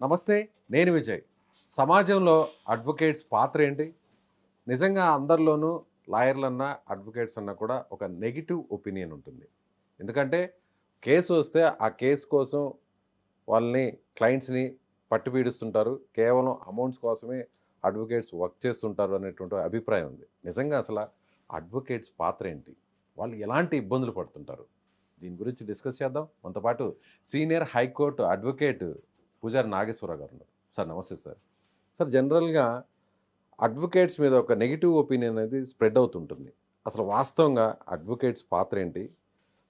నమస్తే, నేను విజయ్. సమాజంలో అడ్వకేట్స్ పాత్ర ఏంటి? నిజంగా అందరిలోనూ లాయర్లన్నా, అడ్వకేట్స్ అన్నా కూడా ఒక నెగిటివ్ ఒపీనియన్ ఉంటుంది. ఎందుకంటే కేసు వస్తే ఆ కేసు కోసం వాళ్ళని క్లయింట్స్‌ని పట్టి పీడిస్తుంటారు. కేవలం అమౌంట్స్ కోసమే అడ్వకేట్స్ వర్క్ చేస్తుంటారు అనేటువంటి అభిప్రాయం ఉంది. నిజంగా అసల అడ్వకేట్స్ పాత్ర ఏంటి? వాళ్ళు ఎలాంటి ఇబ్బందులు పడుతుంటారు? దీని గురించి డిస్కస్ చేద్దాం. మనతో పాటు సీనియర్ హైకోర్టు అడ్వకేట్ పూజారి నాగేశ్వరరావు గారు ఉన్నారు. సార్ నమస్తే సార్. సార్ జనరల్‌గా అడ్వకేట్స్ మీద ఒక నెగిటివ్ ఒపీనియన్ అనేది స్ప్రెడ్ అవుతుంటుంది. అసలు వాస్తవంగా అడ్వకేట్స్ పాత్ర ఏంటి?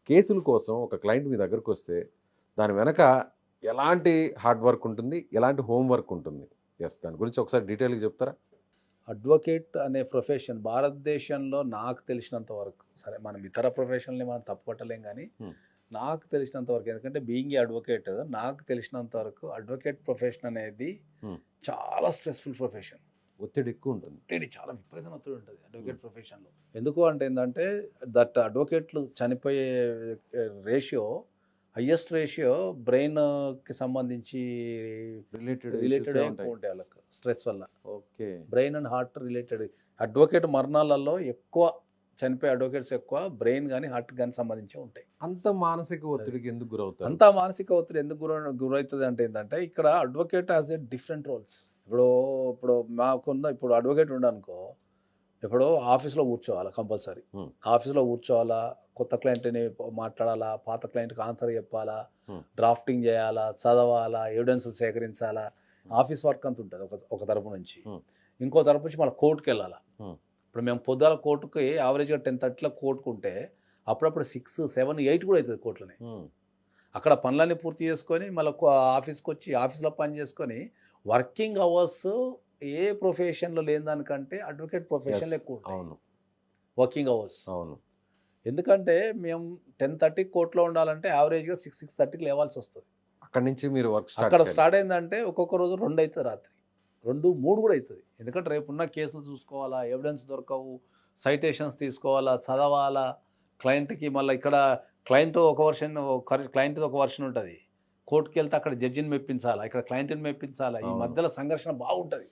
కేసుల కోసం ఒక క్లయింట్ మీ దగ్గరకు వస్తే దాని వెనక ఎలాంటి హార్డ్ వర్క్ ఉంటుంది? ఎలాంటి హోమ్ వర్క్ ఉంటుంది? దాని గురించి ఒకసారి డీటెయిల్‌గా చెప్తారా? అడ్వకేట్ అనే ప్రొఫెషన్ భారతదేశంలో నాకు తెలిసినంత వరకు, సరే మనం ఇతర ప్రొఫెషన్‌ని మనం తప్పుపట్టలేం కానీ హ్మ్. నాకు తెలిసినంత వరకు, ఎందుకంటే బీయింగ్ ఏ అడ్వకేట్, నాకు తెలిసినంత వరకు అడ్వకేట్ ప్రొఫెషన్ అనేది హ్మ్. చాలా స్ట్రెస్ఫుల్ ప్రొఫెషన్. ఒత్తిడి ఎక్కువ ఉంటుంది. ఒత్తిడి, చాలా విపరీతమైన ఒత్తిడి ఉంటుంది అడ్వకేట్ ప్రొఫెషన్లో. ఎందుకు అంటే ఏంటంటే దట్ అడ్వకేట్లు చనిపోయే రేషియో, హయ్యెస్ట్ రేషియో బ్రెయిన్కి సంబంధించి రిలేటెడ్ ఎక్కువ ఉంటాయి వాళ్ళకి స్ట్రెస్ వల్ల. Okay. Brain and heart related. Advocate మరణాలలో ఎక్కువ చనిపోయే అడ్వకేట్స్ ఎక్కువ బ్రెయిన్ కానీ హార్ట్ కానీ సంబంధించి ఉంటాయి. అంత మానసిక ఒత్తిడికి ఎందుకు గురవుతారు? అంతా మానసిక ఒత్తిడి ఎందుకు గురవుతుంది అంటే ఏంటంటే, ఇక్కడ advocate has a different roles. ఇప్పుడు మాకున్న ఇప్పుడు అడ్వకేట్ ఉండనుకో, ఇప్పుడు ఆఫీస్లో కూర్చోవాలా కంపల్సరీ. ఆఫీస్లో కూర్చోవాలా, కొత్త క్లయింట్ని మాట్లాడాలా, పాత క్లయింట్కి ఆన్సర్ చెప్పాలా, డ్రాఫ్టింగ్ చేయాలా, చదవాలా, ఎవిడెన్స్ సేకరించాలా, ఆఫీస్ వర్క్ అంత ఉంటుంది ఒక తరపు నుంచి. ఇంకో తరపు నుంచి మళ్ళీ కోర్టుకి వెళ్ళాలా. ఇప్పుడు మేము పొద్దుల కోర్టుకి యావరేజ్గా 10:30 కోర్టుకుంటే అప్పుడప్పుడు 6, 7, 8 కూడా అవుతుంది కోర్టులోనే. అక్కడ పనులన్నీ పూర్తి చేసుకొని మళ్ళీ ఆఫీస్కి వచ్చి ఆఫీస్లో పని చేసుకొని వర్కింగ్ అవర్స్ ఏ ప్రొఫెషన్లో లేని దానికంటే అడ్వకేట్ ప్రొఫెషన్లో ఎక్కువ ఉంటాయి. అవును. Working hours. అవును. ఎందుకంటే మేము 10:30 కోర్టులో ఉండాలంటే యావరేజ్గా 6:30కి లేవాల్సి వస్తుంది. అక్కడి నుంచి మీరు వర్క్ అక్కడ స్టార్ట్ అయిందంటే ఒక్కొక్క రోజు 2 అవుతుంది, రాత్రి 2, 3 కూడా అవుతుంది. ఎందుకంటే రేపు ఉన్న కేసులు చూసుకోవాలా, ఎవిడెన్స్ దొరకవు, సైటేషన్స్ తీసుకోవాలా, చదవాలా, క్లయింట్కి మళ్ళీ ఇక్కడ క్లయింట్ ఒక వర్షన్ ఉంటుంది, కోర్టుకి వెళ్తే అక్కడ జడ్జిని మెప్పించాలా, ఇక్కడ క్లయింట్ని మెప్పించాలా, ఈ మధ్యలో సంఘర్షణ బాగుంటుంది.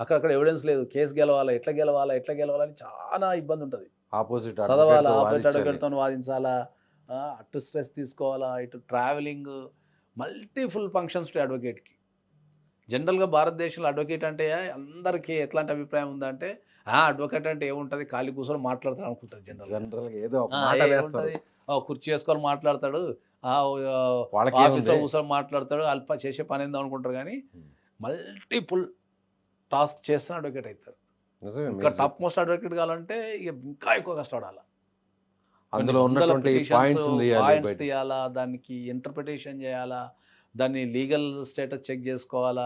అక్కడ ఎవిడెన్స్ లేదు, కేసు గెలవాలా, ఎట్లా గెలవాలా అని చాలా ఇబ్బంది ఉంటుంది. ఆపోజిట్ చదవాలా, ఆపోజిట్ అడ్వకేట్తో వాదించాలా, అటు స్ట్రెస్ తీసుకోవాలా, ఇటు ట్రావెలింగ్, మల్టీఫుల్ ఫంక్షన్స్ టు అడ్వకేట్కి. జనరల్గా భారతదేశంలో అడ్వకేట్ అంటే అందరికీ ఎట్లాంటి అభిప్రాయం ఉందంటే, అడ్వకేట్ అంటే ఏముంటుంది, ఖాళీ కూర్చొని మాట్లాడతాడు అనుకుంటారు జనరల్గా. ఏదో ఏముంటుంది, కుర్చీ వేసుకొని మాట్లాడతాడు, ఆఫీస్లో కూర్చొని మాట్లాడతాడు, అల్ప చేసే పని ఏందో అనుకుంటారు. కానీ మల్టిపుల్ టాస్క్ చేస్తున్న అడ్వకేట్ అవుతారు. ఇంకా టాప్ మోస్ట్ అడ్వకేట్ కావాలంటే ఇక ఇంకా ఎక్కువ కష్టపడాలి. అందులో ఉన్నటువంటి పాయింట్స్ తీయాలా, దానికి ఇంటర్ప్రిటేషన్ చేయాలా, దాన్ని లీగల్ స్టేటస్ చెక్ చేసుకోవాలా,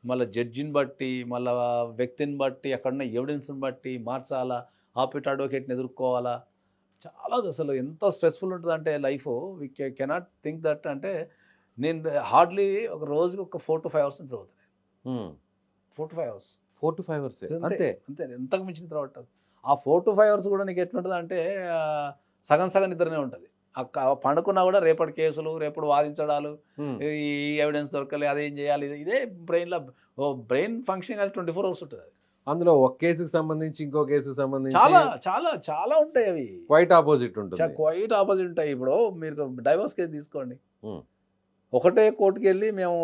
మళ్ళీ జడ్జిని బట్టి, మళ్ళీ వ్యక్తిని బట్టి, అక్కడున్న ఎవిడెన్స్ని బట్టి మార్చాలా, ఆపోజిట్ అడ్వకేట్ని ఎదుర్కోవాలా. చాలా అసలు ఎంత స్ట్రెస్ఫుల్ ఉంటుంది అంటే life, we cannot think that. అంటే నేను హార్డ్లీ ఒక రోజుకి ఒక 4 to 5 hours చదువుతాను. 4 to 5 hours. 4 to 5 hours అంతే. ఎంతకు మించిన తర్వాత ఆ 4 to 5 hours కూడా నీకు ఎట్లుంటుంది అంటే సగం నిద్రనే ఉంటుంది. పండుకున్నా కూడా రేపటి కేసులు, రేపటి వాదించడాలు, ఈ ఎవిడెన్స్ దొరకలే, అదేం చేయాలి, ఇదే బ్రెయిన్ ఫంక్షన్ 24 hours ఉంటుంది. అందులో ఒక కేసుకు సంబంధించి ఇంకో కేసుకు సంబంధించి చాలా చాలా చాలా ఉంటాయి. అవి క్వైట్ ఆపోజిట్ ఉంటుంది. క్వైట్ ఆపోజిట్ ఉంటాయి. ఇప్పుడు మీరు డైవర్స్ కేసు తీసుకోండి, ఒకటే కోర్టుకి వెళ్ళి మేము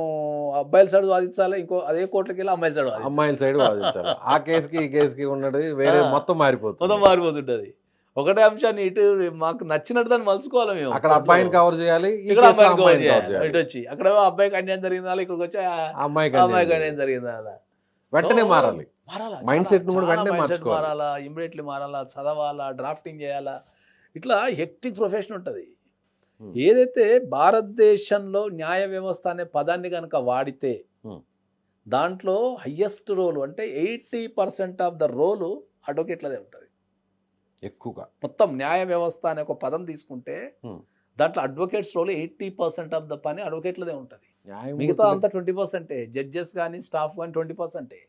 అబ్బాయిల సైడ్ వాదించాలి, ఇంకో అదే కోర్టుకి వెళ్ళి అమ్మాయిల సైడ్ వాదించాలి. ఆ కేసుకి ఈ కేసుకి ఉన్నది వేరే మొత్తం మారిపోతుంటది. ఒకటే అంశాన్ని ఇటు మాకు నచ్చినట్టు దాన్ని మలుచుకోవాలి. మేము అక్కడ అబ్బాయిని కవర్ చేయాలి, ఇక్కడ అమ్మాయిని కవర్ చేయాలి. ఇటు వచ్చి అక్కడ అబ్బాయికి అన్యాయం జరిగిందా, ఇక్కడికి వచ్చి అమ్మాయికి అన్యాయం జరిగిందా, వెంటనే మారాలి. మైండ్ సెట్ మారాలా, ఇమ్మీడియట్లీ మారాలా, చదవాలా, డ్రాఫ్టింగ్ చేయాలా. ఇట్లా హెక్టిక్ ప్రొఫెషన్ ఉంటుంది. ఏదైతే భారతదేశంలో న్యాయ వ్యవస్థ అనే పదాన్ని కనుక వాడితే దాంట్లో హయ్యెస్ట్ రోలు అంటే 80% ఆఫ్ ద రోలు అడ్వకేట్లదే ఉంటుంది. ఎక్కువగా మొత్తం న్యాయ వ్యవస్థ అనే ఒక పదం తీసుకుంటే దాంట్లో అడ్వకేట్స్ రోల్ 80% ఆఫ్ ద పని అడ్వకేట్లదే ఉంటుంది. మిగతా అంతా 20%. జడ్జెస్ కానీ స్టాఫ్ కానీ 20%.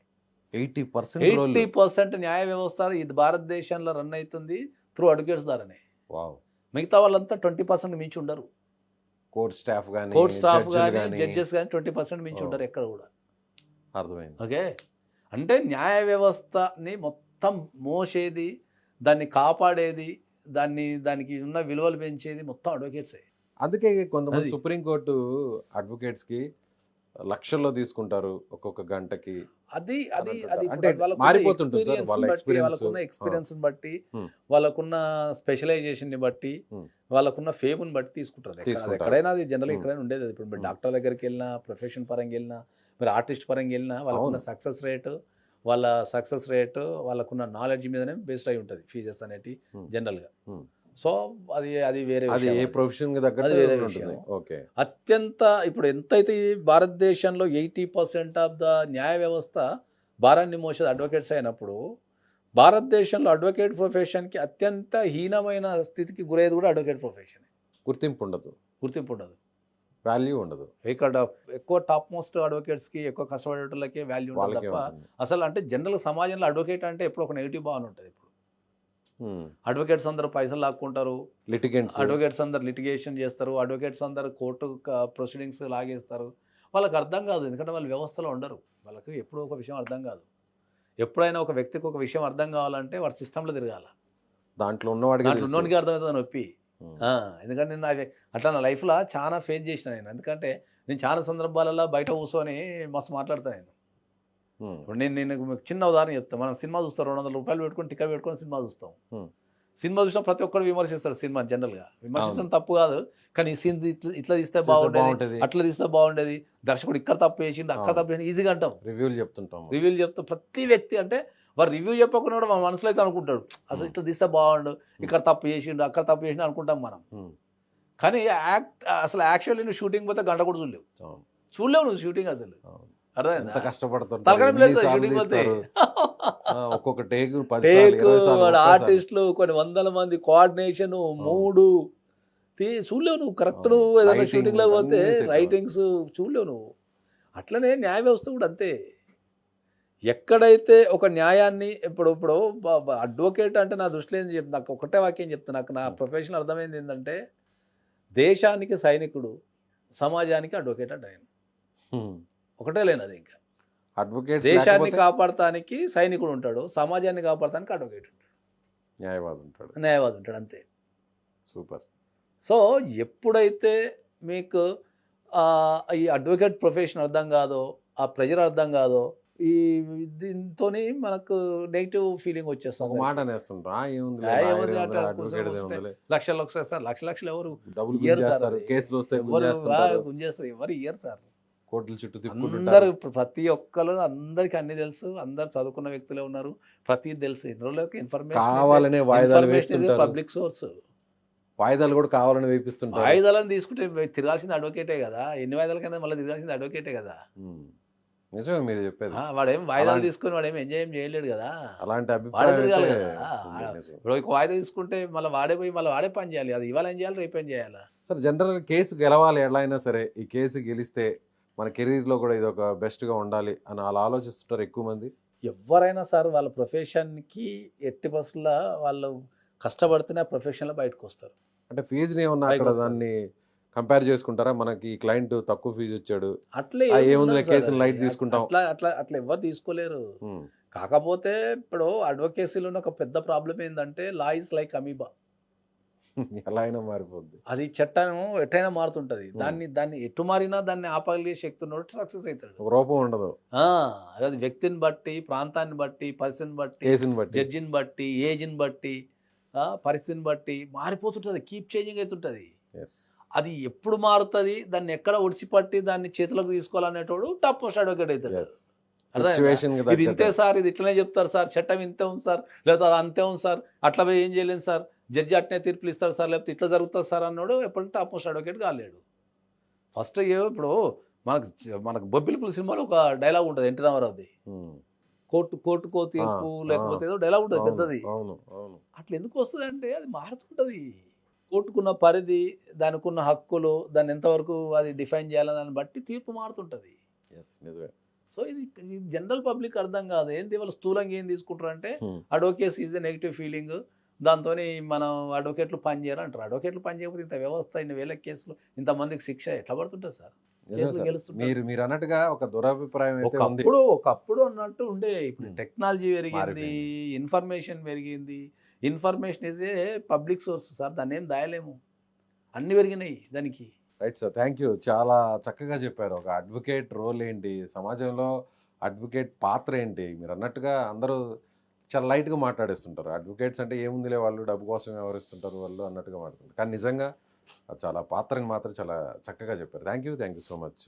80% న్యాయ వ్యవస్థ ఇది భారతదేశంలో రన్ అవుతుంది త్రూ అడ్వకేట్స్ ద్వారానే. మిగతా వాళ్ళంతా 20% మించి ఉండరు. కోర్ట్ స్టాఫ్ కానీ కోర్ట్ స్టాఫ్ జడ్జిలు కానీ కానీ జడ్జెస్ కానీ 20% మించి ఓ. ఉంటారు ఎక్కడ కూడా. అర్థమైంది. ఓకే, అంటే న్యాయ వ్యవస్థని మొత్తం మోసేది, దాన్ని కాపాడేది, దానికి ఉన్న విలువలు పెంచేది మొత్తం అడ్వకేట్సే. అందుకే కొంతమంది అది. సుప్రీంకోర్టు అడ్వకేట్స్కి లక్షల్లో తీసుకుంటారు ఒక్కొక్క గంటకి. అది అది అంటారు. అది అంటే మారిపోతుంటుంది సార్ వాళ్ళ experience. వాళ్ళకున్న ఎక్స్పీరియన్స్ బట్టి, Hmm. వాళ్ళకున్న స్పెషలైజేషన్ ని బట్టి, Hmm. వాళ్ళకున్న ఫేమ్ ని బట్టి తీసుకుంటారు. అది తీసుకుంటారు. ఎక్కడైనా అది జనరల్ Hmm. ఎక్కడైనా ఉండేది. ఇప్పుడు మీరు Hmm. డాక్టర్ దగ్గరికి వెళ్ళినా, ప్రొఫెషన్ పరంగా వెళ్ళినా, మీరు ఆర్టిస్ట్ పరంగా వెళ్ళినా, వాళ్ళకున్న అవును. సక్సెస్ రేట్ వాళ్ళకున్న నాలెడ్జ్ మీదనే బేస్డ్ అయి ఉంటుంది ఫీజెస్ అనేటి Hmm. జనరల్ గా. Hmm. సో అది వేరే అది విషయం ఏ అది. ప్రొఫెషన్ అది తగ్గట్టు వేరే ఉంటుంది. విషయం. ఓకే. అత్యంత ఇప్పుడు ఎంతైతే ఈ భారతదేశంలో 80% ఆఫ్ ద న్యాయ వ్యవస్థ భారాన్ని మోసేది అడ్వకేట్స్ అయినప్పుడు, భారతదేశంలో అడ్వకేట్ ప్రొఫెషన్కి అత్యంత హీనమైన స్థితికి గురయ్యేది కూడా అడ్వకేట్ ప్రొఫెషన్. గుర్తింపు ఉండదు, గుర్తింపు ఉండదు. వాల్యూ ఉండదు, ఇక్కడ ఎక్కువ టాప్ మోస్ట్ అడ్వకేట్స్కి, ఎక్కువ కష్టపడేటోళ్ళకే వాల్యూ ఉంటుంది వాళ్ళకే తప్ప, ఉంటుంది. అసలు అంటే జనరల్ సమాజంలో అడ్వకేట్ అంటే ఎప్పుడు ఒక నెగిటివ్ భావన ఉంటుంది. ఇప్పుడు అడ్వకేట్స్ అందరూ పైసలు లాక్కుంటారు, లిటిగెంట్స్. అడ్వకేట్స్ అందరు లిటిగేషన్ చేస్తారు, అడ్వకేట్స్ అందరు కోర్టు ప్రొసీడింగ్స్ లాగేస్తారు. వాళ్ళకి అర్థం కాదు, ఎందుకంటే వాళ్ళు వ్యవస్థలో ఉండరు. వాళ్ళకి ఎప్పుడూ ఒక విషయం అర్థం కాదు. ఎప్పుడైనా ఒక వ్యక్తికి ఒక విషయం అర్థం కావాలంటే వాడు సిస్టంలో తిరగాల, దాంట్లో ఉన్నవాడికి దాంట్లో తెలుసు. ఉన్నోనికి అర్థమవుతుంది నొప్పి. ఉమ్. ఎందుకంటే నేను అట్లా నా లైఫ్లో చాలా ఫేస్ చేసిన నేను. ఎందుకంటే నేను చాలా సందర్భాలలో బయట కూర్చొని మస్తు మాట్లాడతాను నేను. ఉమ్. ఇప్పుడు నేను మీకు చిన్న ఉదాహరణ చెప్తాను. మనం సినిమా చూస్తాం, 200 రూపాయలు పెట్టుకొని టికెట్ పెట్టుకొని సినిమా చూస్తాం. Hmm. సినిమా చూసినా ప్రతి ఒక్కరు విమర్శిస్తారు సినిమా. జనరల్గా విమర్శించడం అవును. తప్పు కాదు, కానీ ఈ సీన్ ఇట్లా తీస్తే చూస్తే బాగుండేది, బాగుంటది, అట్లా తీస్తే బాగుండేది, దర్శకుడు ఇక్కడ తప్పు చేసిండు, అక్కడ అవును. తప్పు చేసిండు, ఈజీగా అంటాం. రివ్యూలు చెప్తుంటాం. రివ్యూలు చెప్తా ప్రతి వ్యక్తి అంటే వాడు రివ్యూ చెప్పకుండా కూడా మన మనసులో అయితే అనుకుంటాడు, అసలు ఇట్లా తీస్తే బాగుండు, ఇక్కడ తప్పు చేసిండు, అక్కడ తప్పు చేసిండు అనుకుంటాం మనం. ఉమ్. కానీ అసలు యాక్చువల్లీ నువ్వు షూటింగ్ పోతే గంట కూడా చూడలేవు. అవును. చూడలేవు నువ్వు షూటింగ్ అసలు. అవును. ఎంత అర్థమైందా? కష్టపడుతుంటారు, తలకాయ ఎన్ని ప్లేస్ సార్లు షూటింగ్ పోతే తీస్తారు. ఒక్కొక్క టేక్ 10 సార్లు, టేక్ 20 సార్లు, 30 సార్లు. ఆర్టిస్టులు కొన్ని వందల మంది కోఆర్డినేషన్, మూడు చూడలేవు నువ్వు. కరెక్ట్ నువ్వు ఏదైనా Lighting, షూటింగ్లో పోతే అన్నీ set రైటింగ్స్ చూడలేవు నువ్వు. అట్లనే న్యాయ వ్యవస్థ కూడా అంతే. ఎక్కడైతే ఒక న్యాయాన్ని ఇప్పుడు అడ్వకేట్ అంటే నా దృష్టిలో ఏం చెప్తా, నాకు ఒకటే వాక్యం చెప్తాను. నాకు నా ప్రొఫెషన్ అర్థమైంది ఏంటంటే, దేశానికి సైనికుడు, సమాజానికి అడ్వకేట్ అంటే ఆయన ఉమ్. ఒకటే లేనది. ఇంకా అడ్వకేట్స్ దేశాన్ని లేకపోతే కాపాడటానికి సైనికుడు ఉంటాడు, సమాజాన్ని కాపాడటానికి అడ్వకేట్ ఉంటాడు, న్యాయవాది ఉంటాడు. న్యాయవాది ఉంటాడు, అంతే. సూపర్. సో ఎప్పుడైతే మీకు ఈ అడ్వకేట్ ప్రొఫెషన్ అర్థం కాదో, ఆ ప్రెజర్ అర్థం కాదో, ఈ దీంతో మనకు నెగిటివ్ ఫీలింగ్ ఒక వచ్చేస్తుంది. మాట అనేస్తుంటా, ఏముంది ఏముంది అంటే అడ్వకేట్ కూర్చొని ఏముంది, లక్షలు వస్తాయి సార్, లక్షలు ఎవరు డబ్బులు ఇయ్యరు సార్. గుంజేస్తారు, అది. కేసులు వస్తే ఎవరు గుంజేస్తుంటారు, గుంజేస్తారు, ఎవరు ఇయ్యరు సార్. కోర్టుల చుట్టూ అందరు తిప్పుకుంటుంటారు. ప్రతి ఒక్కరు, అందరికి అన్ని తెలుసు, అందరు చదువుకున్న వ్యక్తులే ఉన్నారు, ప్రతిది తెలుసు. ఇన్ని రోజులకి కావాలనే వాయిదాలు ఇన్ఫర్మేషన్ వేస్తుంటారు, పబ్లిక్ సోర్స్. వాయిదాలు కూడా కావాలని వేపిస్తుంటారు. వాయిదాలను తీసుకుంటే తిరగాల్సింది అడ్వకేటే కదా. ఎన్ని వాయిదాలకైనా మళ్ళీ తిరగాల్సింది అడ్వకేటే కదా. ఉమ్. నిజమే మీరు చెప్పేది. వాడేం వాయిదాలు అలాంటి- తీసుకొని వాడేం ఎంజాయ్ చేయలేడు కదా. అలాంటి వాడే అభిప్రాయం తిరగాలి అయితే కదా. ఉంది, నిజం. ఇప్పుడు ఒక వాయిదా తీసుకుంటే మళ్ళీ వాడే పోయి మళ్ళీ వాడే పని చేయాలి. అది ఇవాళ ఏం చేయాలి, రేపు ఏం చేయాలా. సార్ జనరల్గా కేసు గెలవాలి, ఎలా అయినా సరే ఈ కేసు గెలిస్తే మన కెరీర్లో కూడా ఇది ఒక బెస్ట్గా ఉండాలి అని అలా ఆలోచిస్తుంటారు ఎక్కువ మంది. ఎవరైనా సార్ వాళ్ళ ప్రొఫెషన్కి ఎట్టి బస్సుల వాళ్ళు కష్టపడితేనే ఆ ప్రొఫెషన్లో బయటకు వస్తారు. అంటే ఫీజుని ఏమన్నా పైకి అక్కడ వస్తారు. దాన్ని కంపేర్ చేసుకుంటారా, మనకి ఈ క్లయింట్ తక్కువ ఫీజు ఇచ్చాడు, అట్లే ఆ, ఏం ఏముందిలే, ఉండదు సార్. కేసుని లైట్ తీసుకుంటాం. అట్లా అట్లా అట్లా ఎవరు తీసుకోలేరు. ఉమ్. కాకపోతే ఇప్పుడు అడ్వకేసీలో ఉన్న ఒక పెద్ద ప్రాబ్లం ఏంటంటే, లా ఇస్ లైక్ అమీబా. ఎలా అయినా మారిపోద్ది. అది చట్టం ఎట్టయినా మారుతుంటది. దాన్ని ఎటు మారినా దాన్ని ఆపగలిగే శక్తి ఉన్నట్టు సక్సెస్ అవుతాడు. ఒక రూపం ఉండదు, అది వ్యక్తిని బట్టి, ప్రాంతాన్ని బట్టి, పరిస్థితిని బట్టి, కేసుని బట్టి. జడ్జిని బట్టి, ఏజ్ని బట్టి, పరిస్థితిని బట్టి మారిపోతుంటుంది, కీప్ చేంజింగ్ అవుతుంటుంది. Yes. అది ఎప్పుడు మారుతుంది, దాన్ని ఎక్కడ ఒడిచిపట్టి దాన్ని చేతులకు తీసుకోవాలనేటోడు టాప్ మోస్ట్ అడ్వకేట్ అవుతాడు. Yes. అర్థమైందా? Situation కి ఇది ఇంతే తగ్గట్టు. సార్, ఇది ఇట్లనే చెప్తారు సార్, చట్టం ఇంతే ఉంది సార్, లేకపోతే అది అంతే ఉంది సార్, అట్లా పోయి ఏం చేయలేను సార్, జడ్జి అట్నే తీర్పులు ఇస్తారు సార్, లేకపోతే ఇట్లా జరుగుతుంది సార్ అన్నాడు ఎప్పటికీ టాప్ మోస్ట్ అడ్వకేట్ కాలేడు. ఫస్ట్ ఇప్పుడు మనకు బొబ్బిలిపుల సినిమాలో ఒక డైలాగ్ ఉంటుంది ఎన్టీ రామారావుది, ఉమ్. కోర్టుకో తీర్పు, ఆ, లేకపోతే ఏదో డైలాగ్ ఉంటుంది అవును, పెద్దది. అవును, అవును. అట్లా ఎందుకు వస్తుంది అంటే అది మారుతుంటుంది. కోర్టుకున్న పరిధి, దానికి ఉన్న హక్కులు, దాన్ని ఎంతవరకు అది డిఫైన్ చేయాలని దాన్ని బట్టి తీర్పు మారుతుంటుంది. Yes, నిజమే. సో ఇది జనరల్ పబ్లిక్ అర్థం కాదు. ఏంటి వాళ్ళు స్థూలంగా ఏం తీసుకుంటారు అంటే, Hmm. Advocacy is a negative feeling, దాంతోని మనం అడ్వకేట్లు పని చేయరు అంటారు. అడ్వకేట్లు పని చేయకపోతే ఇంత వ్యవస్థ, ఇన్ని వేల కేసులు, ఇంతమందికి శిక్ష ఎట్లా పడుతుంటది సార్? నిజమే కేసులు సార్. గెలుస్తుంటారు. మీరు అన్నట్టుగా ఒక దురభిప్రాయం అయితే ఉంది. ఒకప్పుడు అన్నట్టు ఉండే. ఇప్పుడు హ్మ్. టెక్నాలజీ పెరిగింది, మారిపోయింది. ఇన్ఫర్మేషన్ పెరిగింది. Information is a public source sir. దాన్నేం దాయలేము. అన్నీ పెరిగినాయి దానికి. Right sir. Thank you. చాలా చక్కగా చెప్పారు. ఒక అడ్వకేట్ రోల్ ఏంటి? సమాజంలో అడ్వకేట్ పాత్ర ఏంటి? మీరన్నట్టుగా అందరూ చాలా లైట్‌గా మాట్లాడేస్తుంటారు. అడ్వకేట్స్ అంటే ఏముందిలే వాళ్ళు డబ్బు కోసం వ్యవహరిస్తుంటారు వాళ్ళు అన్నట్టుగా మాట్లాడుతుంటారు. కానీ నిజంగా చాలా పాత్రని మాత్రం చాలా చక్కగా చెప్పారు. Thank you so much.